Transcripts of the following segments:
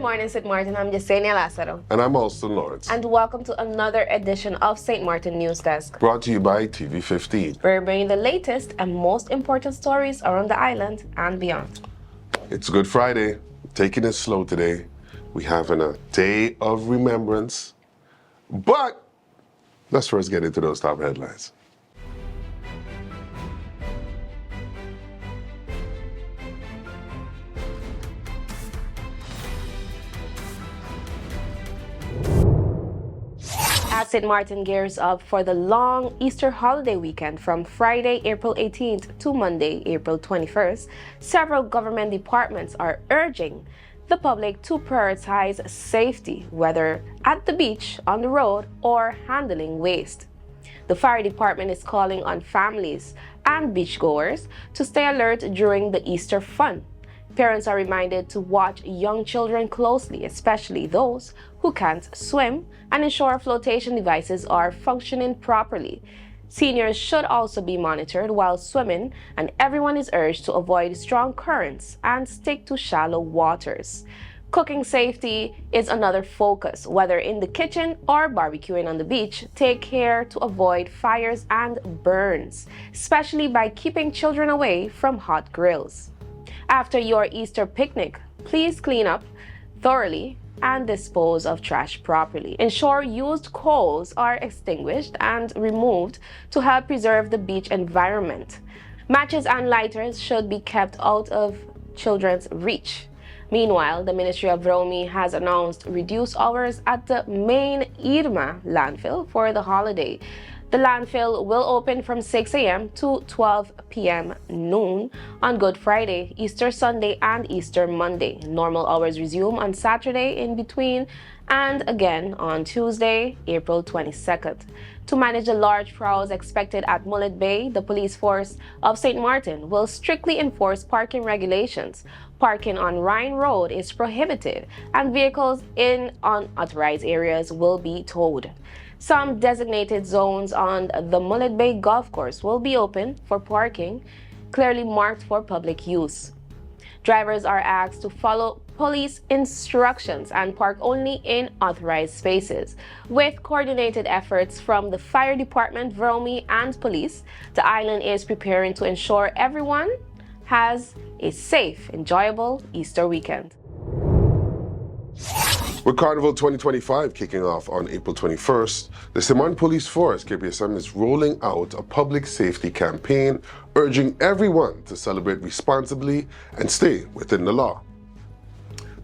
morning, St.Martin. I'm Yesenia Lázaro. And I'm Alston Lawrence. And welcome to another edition of St.Martin News Desk. Brought to you by TV15. We're bringing the latest and most important stories around the island and beyond. It's Good Friday. Taking it slow today. We're having a day of remembrance. But let's first get into those top headlines. As St. Martin gears up for the long Easter holiday weekend from Friday, April 18th to Monday, April 21st, several government departments are urging the public to prioritize safety, whether at the beach, on the road, or handling waste. The fire department is calling on families and beachgoers to stay alert during the Easter fun. Parents are reminded to watch young children closely, especially those who can't swim, and ensure flotation devices are functioning properly. Seniors should also be monitored while swimming, and everyone is urged to avoid strong currents and stick to shallow waters. Cooking safety is another focus. Whether in the kitchen or barbecuing on the beach, take care to avoid fires and burns, especially by keeping children away from hot grills. After your Easter picnic, please clean up thoroughly and dispose of trash properly. Ensure used coals are extinguished and removed to help preserve the beach environment. Matches and lighters should be kept out of children's reach. Meanwhile, the Ministry of Romy has announced reduced hours at the main Irma landfill for the holiday. The landfill will open from 6 a.m. to 12 p.m. noon on Good Friday, Easter Sunday, and Easter Monday. Normal hours resume on Saturday in between and again on Tuesday, April 22nd. To manage the large crowds expected at Mullet Bay, the police force of St. Martin will strictly enforce parking regulations. Parking on Rhine Road is prohibited, and vehicles in unauthorized areas will be towed. Some designated zones on the Mullet Bay Golf Course will be open for parking, clearly marked for public use. Drivers are asked to follow police instructions and park only in authorized spaces. With coordinated efforts from the fire department, Romy, and police, the island is preparing to ensure everyone has a safe, enjoyable Easter weekend. With Carnival 2025 kicking off on April 21st, the St. Martin Police Force, KPSM, is rolling out a public safety campaign urging everyone to celebrate responsibly and stay within the law.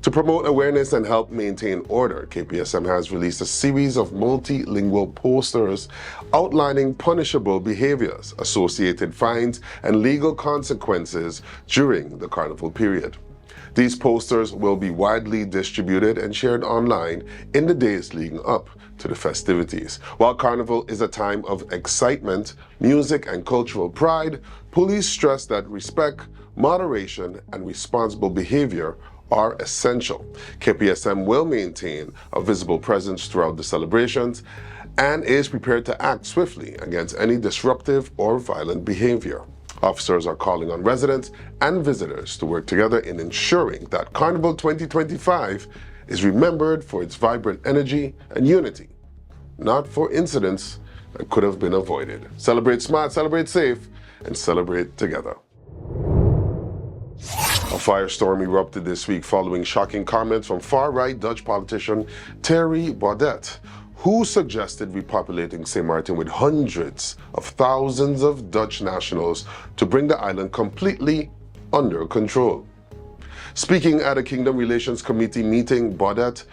To promote awareness and help maintain order, KPSM has released a series of multilingual posters outlining punishable behaviors, associated fines, and legal consequences during the Carnival period. These posters will be widely distributed and shared online in the days leading up to the festivities. While Carnival is a time of excitement, music, and cultural pride, police stress that respect, moderation, and responsible behavior are essential. KPSM will maintain a visible presence throughout the celebrations and is prepared to act swiftly against any disruptive or violent behavior. Officers are calling on residents and visitors to work together in ensuring that Carnival 2025 is remembered for its vibrant energy and unity, not for incidents that could have been avoided. Celebrate smart, celebrate safe, and celebrate together. A firestorm erupted this week following shocking comments from far-right Dutch politician Thierry Baudet, who suggested repopulating St. Martin with hundreds of thousands of Dutch nationals to bring the island completely under control. Speaking at a Kingdom Relations Committee meeting, Baudet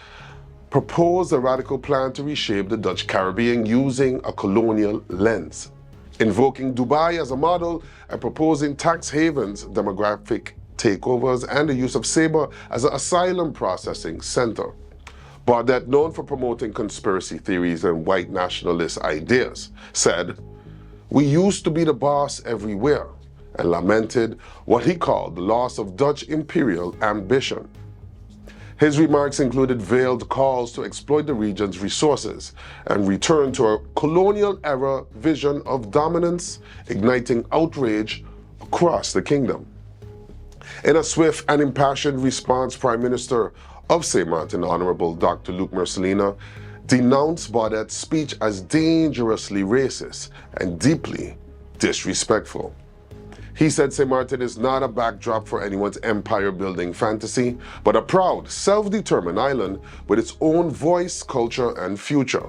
proposed a radical plan to reshape the Dutch Caribbean using a colonial lens, invoking Dubai as a model and proposing tax havens, demographic takeovers, and the use of Sabre as an asylum processing center. Baudet, known for promoting conspiracy theories and white nationalist ideas, said, "We used to be the boss everywhere," and lamented what he called the loss of Dutch imperial ambition. His remarks included veiled calls to exploit the region's resources and return to a colonial-era vision of dominance, igniting outrage across the kingdom. In a swift and impassioned response, Prime Minister of St. Martin, Honorable Dr. Luke Mercelina, denounced Baudet's speech as dangerously racist and deeply disrespectful. He said St. Martin is not a backdrop for anyone's empire-building fantasy, but a proud, self-determined island with its own voice, culture, and future.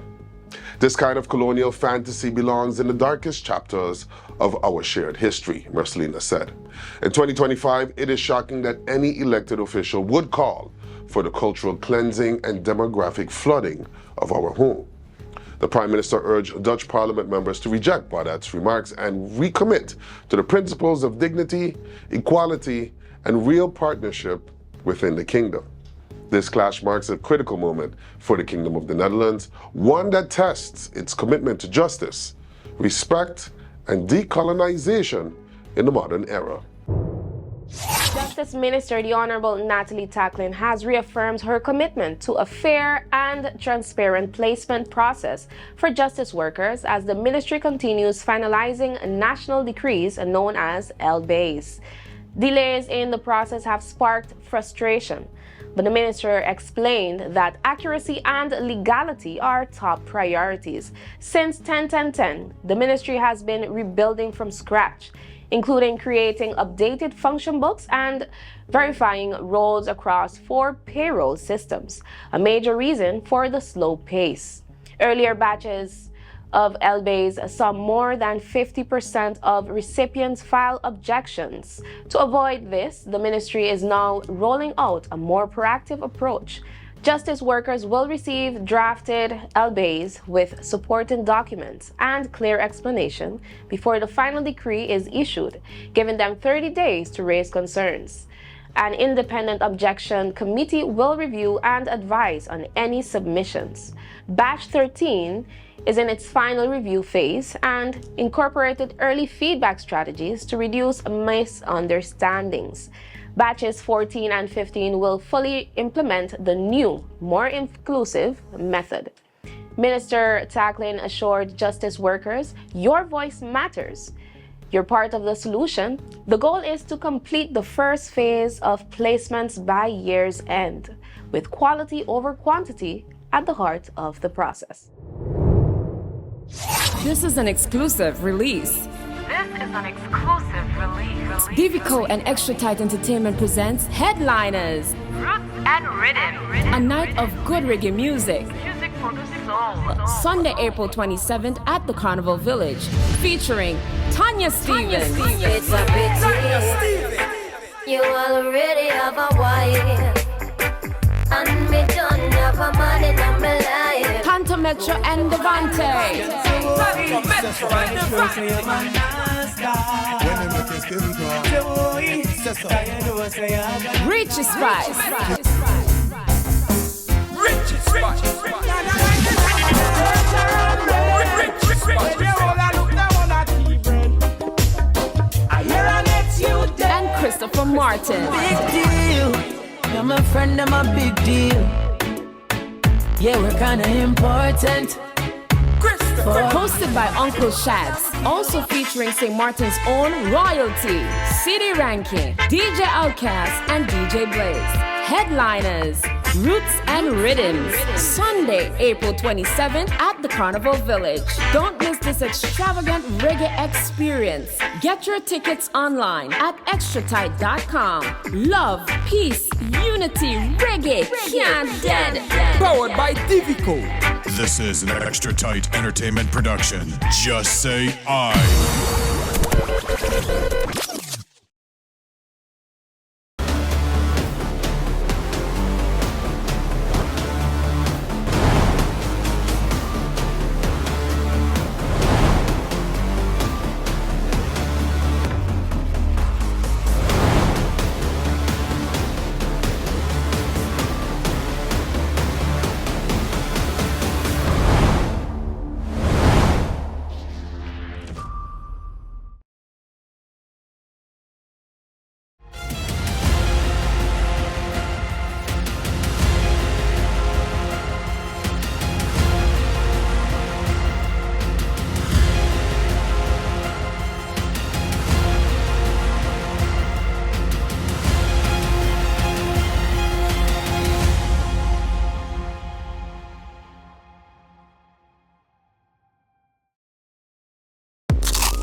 This kind of colonial fantasy belongs in the darkest chapters of our shared history, Mercelina said. In 2025, it is shocking that any elected official would call for the cultural cleansing and demographic flooding of our home. The Prime Minister urged Dutch Parliament members to reject Baudet's remarks and recommit to the principles of dignity, equality, and real partnership within the kingdom. This clash marks a critical moment for the Kingdom of the Netherlands, one that tests its commitment to justice, respect, and decolonization in the modern era. Justice Minister, the Honorable Natalie Tacklin, has reaffirmed her commitment to a fair and transparent placement process for justice workers as the ministry continues finalizing national decrees known as LBAs. Delays in the process have sparked frustration, but the minister explained that accuracy and legality are top priorities. Since 10-10-10, the ministry has been rebuilding from scratch, including creating updated function books and verifying roles across 4 payroll systems, a major reason for the slow pace. Earlier batches of LBAs saw more than 50% of recipients file objections. To avoid this, the ministry is now rolling out a more proactive approach. Justice workers will receive drafted LBAs with supporting documents and clear explanation before the final decree is issued, giving them 30 days to raise concerns. An independent objection committee will review and advise on any submissions. Batch 13 is in its final review phase and incorporated early feedback strategies to reduce misunderstandings. Batches 14 and 15 will fully implement the new, more inclusive method. Minister Tacklin assured justice workers, "Your voice matters. You're part of the solution." The goal is to complete the first phase of placements by year's end, with quality over quantity at the heart of the process. This is an exclusive release. Divico and Extra Tight Entertainment presents Headliners, Roots and Rhythm. a night of good reggae music. Music for the soul. Sunday, April 27th at the Carnival Village, featuring Tanya Stevens, It's a pity you already have a wife, and me don't have a man in my life. Tanta Metro and Devante. Richie Spice. And Christopher Martin. Big deal. You're my friend, I'm a big deal. Yeah, we're kinda important. Hosted by Uncle Shads, also featuring St. Martin's own royalty, City Ranking, DJ Outcast, and DJ Blaze. Headliners, Roots and Rhythms, Sunday, April 27th at the Carnival Village. Don't miss this extravagant reggae experience. Get your tickets online at extratight.com. Love, peace, unity, reggae, can't dead. Powered by Divico. This is an Extra Tight Entertainment production. Just say I.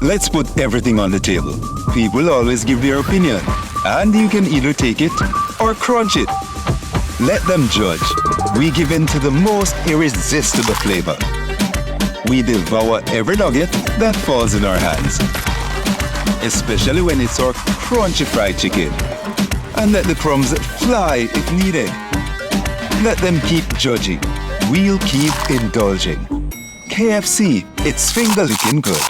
Let's put everything on the table. People always give their opinion, and you can either take it or crunch it. Let them judge. We give in to the most irresistible flavor. We devour every nugget that falls in our hands, especially when it's our crunchy fried chicken. And let the crumbs fly if needed. Let them keep judging. We'll keep indulging. KFC, it's finger-licking good.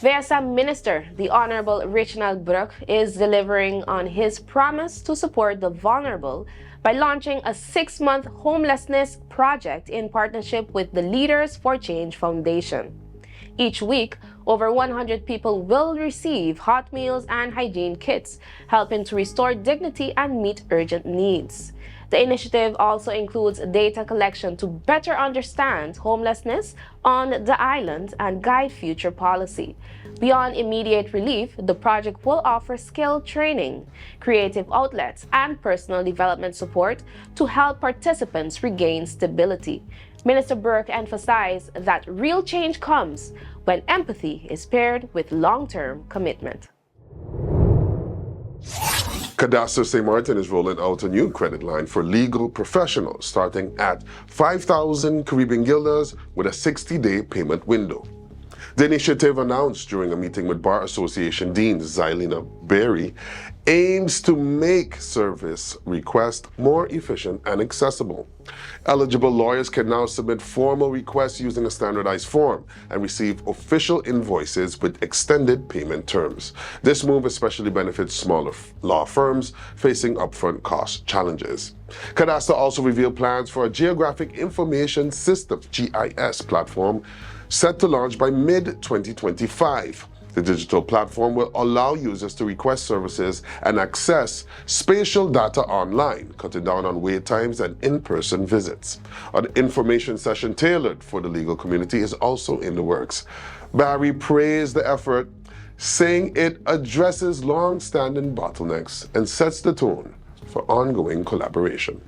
VSM Minister, the Honorable Reginald Brook, is delivering on his promise to support the vulnerable by launching a 6-month homelessness project in partnership with the Leaders for Change Foundation. Each week, over 100 people will receive hot meals and hygiene kits, helping to restore dignity and meet urgent needs. The initiative also includes data collection to better understand homelessness on the island and guide future policy. Beyond immediate relief, the project will offer skill training, creative outlets, and personal development support to help participants regain stability. Minister Burke emphasized that real change comes when empathy is paired with long-term commitment. Kadaster St.Martin is rolling out a new credit line for legal professionals starting at 5,000 Caribbean guilders with a 60-day payment window. The initiative, announced during a meeting with Bar Association Dean Zylina Berry, aims to make service requests more efficient and accessible. Eligible lawyers can now submit formal requests using a standardized form and receive official invoices with extended payment terms. This move especially benefits smaller law firms facing upfront cost challenges. Kadaster also revealed plans for a Geographic Information System (GIS) platform set to launch by mid-2025. The digital platform will allow users to request services and access spatial data online, cutting down on wait times and in-person visits. An information session tailored for the legal community is also in the works. Barry praised the effort, saying it addresses long-standing bottlenecks and sets the tone for ongoing collaboration.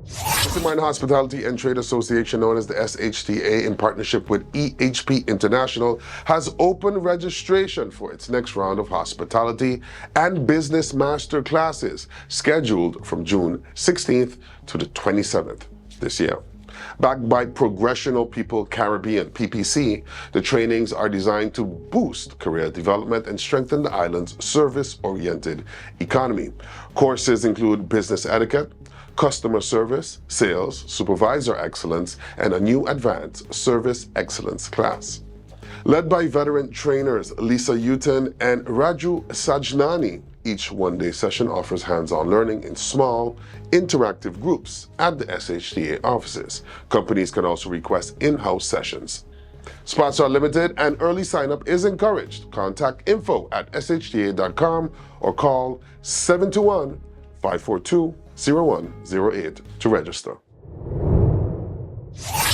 The St.Martin Hospitality and Trade Association, known as the SHTA, in partnership with EHP International, has opened registration for its next round of hospitality and business master classes, scheduled from June 16th to the 27th this year. Backed by Progressional People Caribbean, PPC, the trainings are designed to boost career development and strengthen the island's service-oriented economy. Courses include business etiquette, customer service, sales, supervisor excellence, and a new advanced service excellence class. Led by veteran trainers Lisa Uton and Raju Sajnani, each one-day session offers hands-on learning in small, interactive groups at the SHTA offices. Companies can also request in-house sessions. Spots are limited and early sign-up is encouraged. Contact info@shta.com or call 721-542-0108 to register.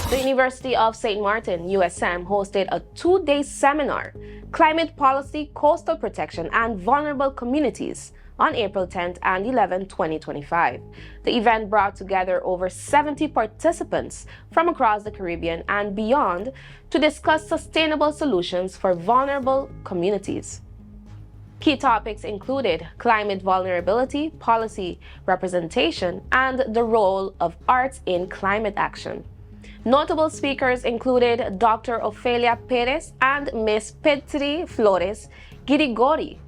The University of St. Martin, USM, hosted a 2-day seminar, Climate Policy, Coastal Protection, and Vulnerable Communities, on April 10th and 11th, 2025. The event brought together over 70 participants from across the Caribbean and beyond to discuss sustainable solutions for vulnerable communities. Key topics included climate vulnerability, policy representation, and the role of arts in climate action. Notable speakers included Dr. Ofelia Perez and Ms. Petri Flores Girigori.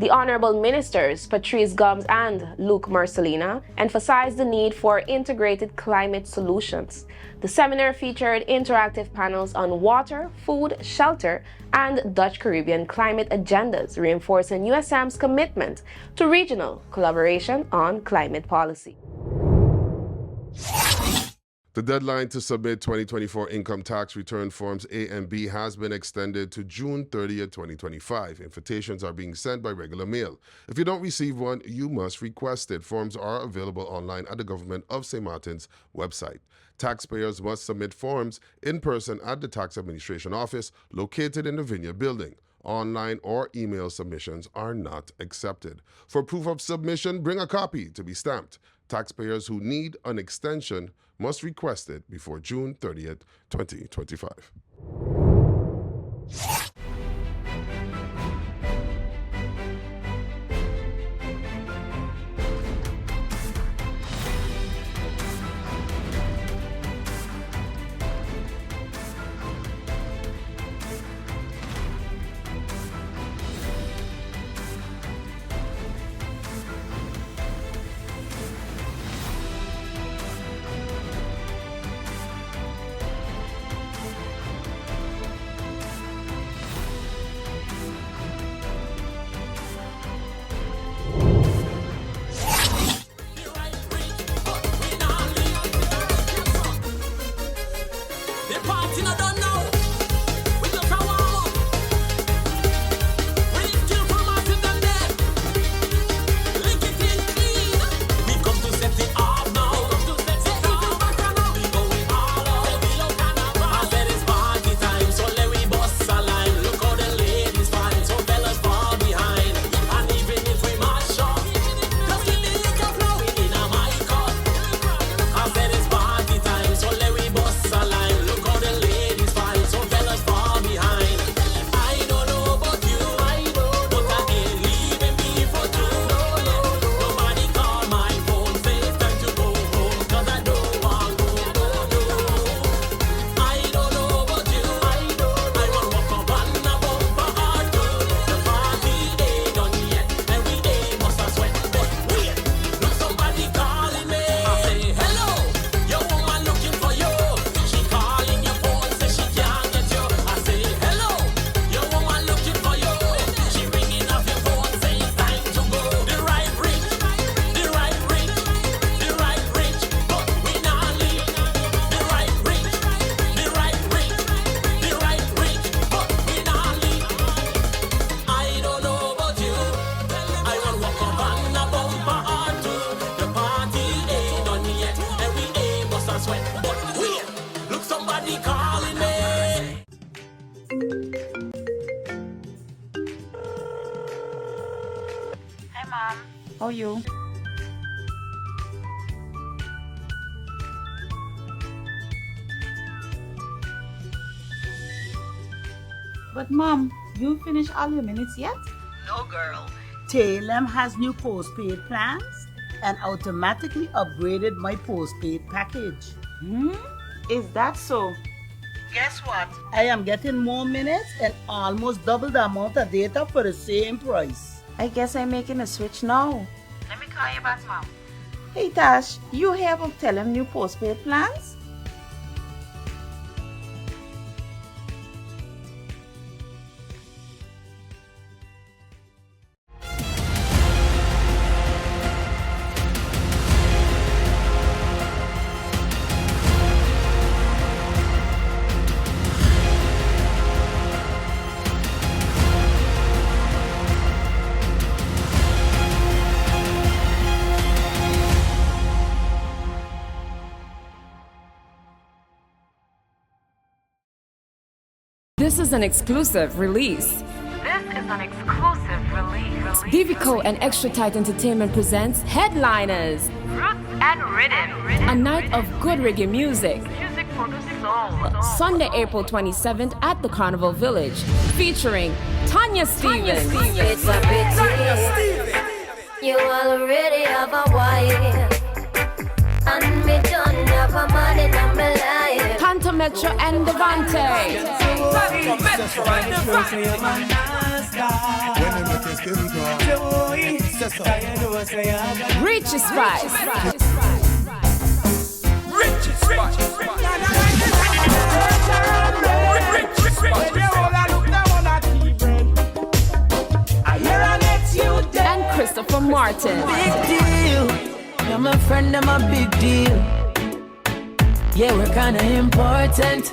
The Honorable Ministers Patrice Gomes and Luke Marcelina emphasized the need for integrated climate solutions. The seminar featured interactive panels on water, food, shelter, and Dutch Caribbean climate agendas, reinforcing USM's commitment to regional collaboration on climate policy. The deadline to submit 2024 income tax return forms A and B has been extended to June 30th, 2025. Invitations are being sent by regular mail. If you don't receive one, you must request it. Forms are available online at the Government of St. Martin's website. Taxpayers must submit forms in person at the Tax Administration Office located in the Vineyard Building. Online or email submissions are not accepted. For proof of submission, bring a copy to be stamped. Taxpayers who need an extension must request it before June 30th, 2025. How are you? But Mom, you finished all your minutes yet? No, girl. TLM has new postpaid plans and automatically upgraded my postpaid package. Is that so? Guess what? I am getting more minutes and almost double the amount of data for the same price. I guess I'm making a switch now. Let me call you back, Mom. Hey Tash, you hear about TLM new postpaid plans? This is an exclusive release. This is an exclusive release. Divico and Extra Tight Entertainment presents Headliners, Roots and Rhythm. a night of good reggae music. Music for the soul. Sunday, April 27th at the Carnival Village, featuring Tanya Stevens, It's a pity you already have a wife, and me don't have a man in my life. Tanta Metro and Devante, Richie Spice, and Christopher Maarten. Big deal. You're my friend, I'm a big deal. Yeah, we're kinda important.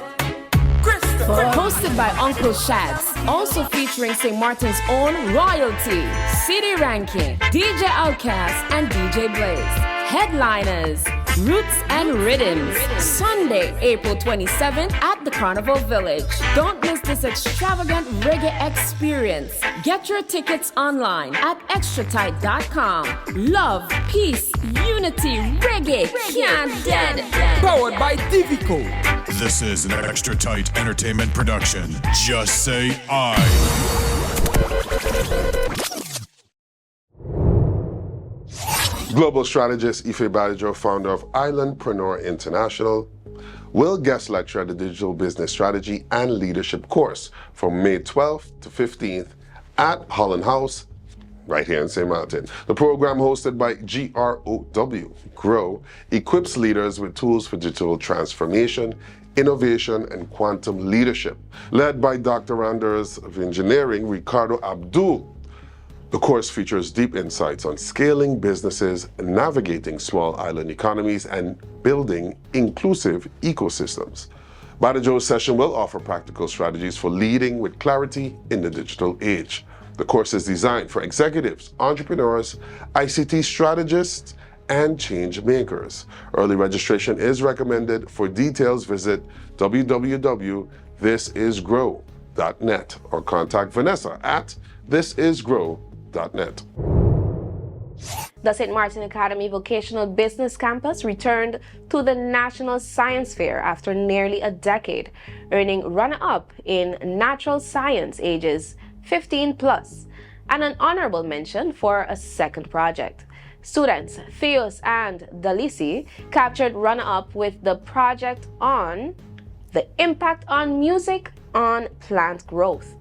Hosted by Uncle Shads, also featuring St. Martin's own royalty, City Ranking, DJ Outcast, and DJ Blaze. Headliners, Roots and Rhythms, Sunday, April 27th at the Carnival Village. Don't miss this extravagant reggae experience. Get your tickets online at extratight.com. Love, peace, unity, reggae, can't dead. Powered by Divico. This is an extra tight entertainment production. Just say I. Global strategist Ife Badejo, founder of Islandpreneur International, will guest lecture at the Digital Business Strategy and Leadership course from May 12th to 15th at Holland House, right here in St. Martin. The program, hosted by GROW, equips leaders with tools for digital transformation, innovation, and quantum leadership. Led by Doctoranders of Engineering Ricardo Abdul, the course features deep insights on scaling businesses, navigating small island economies, and building inclusive ecosystems. Badejo's session will offer practical strategies for leading with clarity in the digital age. The course is designed for executives, entrepreneurs, ICT strategists, and change makers. Early registration is recommended. For details, visit www.thisisgrow.net or contact Vanessa at thisisgrow.net. The St. Martin Academy Vocational Business Campus returned to the National Science Fair after nearly a decade, earning runner-up in Natural Science ages 15 plus, and an honorable mention for a second project. Students Theos and Dalisi captured runner-up with the project on the impact on music on plant growth.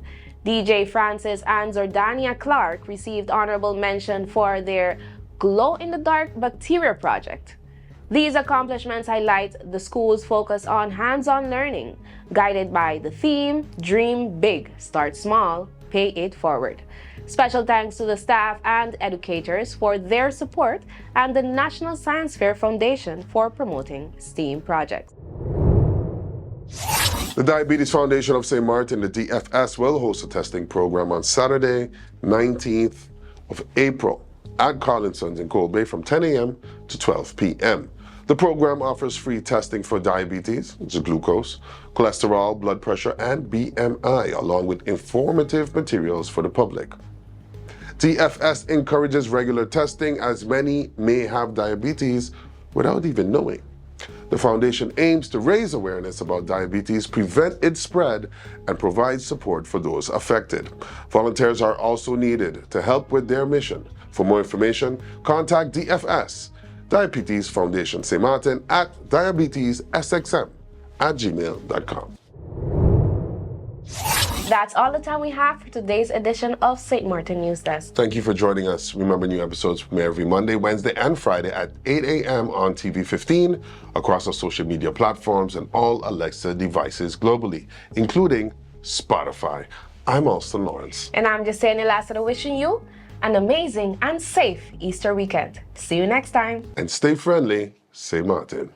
DJ Francis and Zordania Clark received honorable mention for their glow-in-the-dark bacteria project. These accomplishments highlight the school's focus on hands-on learning, guided by the theme, Dream Big, Start Small, Pay It Forward. Special thanks to the staff and educators for their support and the National Science Fair Foundation for promoting STEAM projects. The Diabetes Foundation of St. Martin, the DFS, will host a testing program on Saturday, 19th of April at Carlinson's in Cold Bay from 10 a.m. to 12 p.m. The program offers free testing for diabetes, which is glucose, cholesterol, blood pressure, and BMI, along with informative materials for the public. DFS encourages regular testing, as many may have diabetes without even knowing. The foundation aims to raise awareness about diabetes, prevent its spread, and provide support for those affected. Volunteers are also needed to help with their mission. For more information, contact DFS, Diabetes Foundation St. Martin, at diabetessxm@gmail.com. That's all the time we have for today's edition of St. Martin News Desk. Thank you for joining us. Remember, new episodes premiere every Monday, Wednesday, and Friday at 8 a.m. on TV 15, across our social media platforms and all Alexa devices globally, including Spotify. I'm Alston Lawrence. And I'm Justine Lassiter, wishing you an amazing and safe Easter weekend. See you next time. And stay friendly, St. Martin.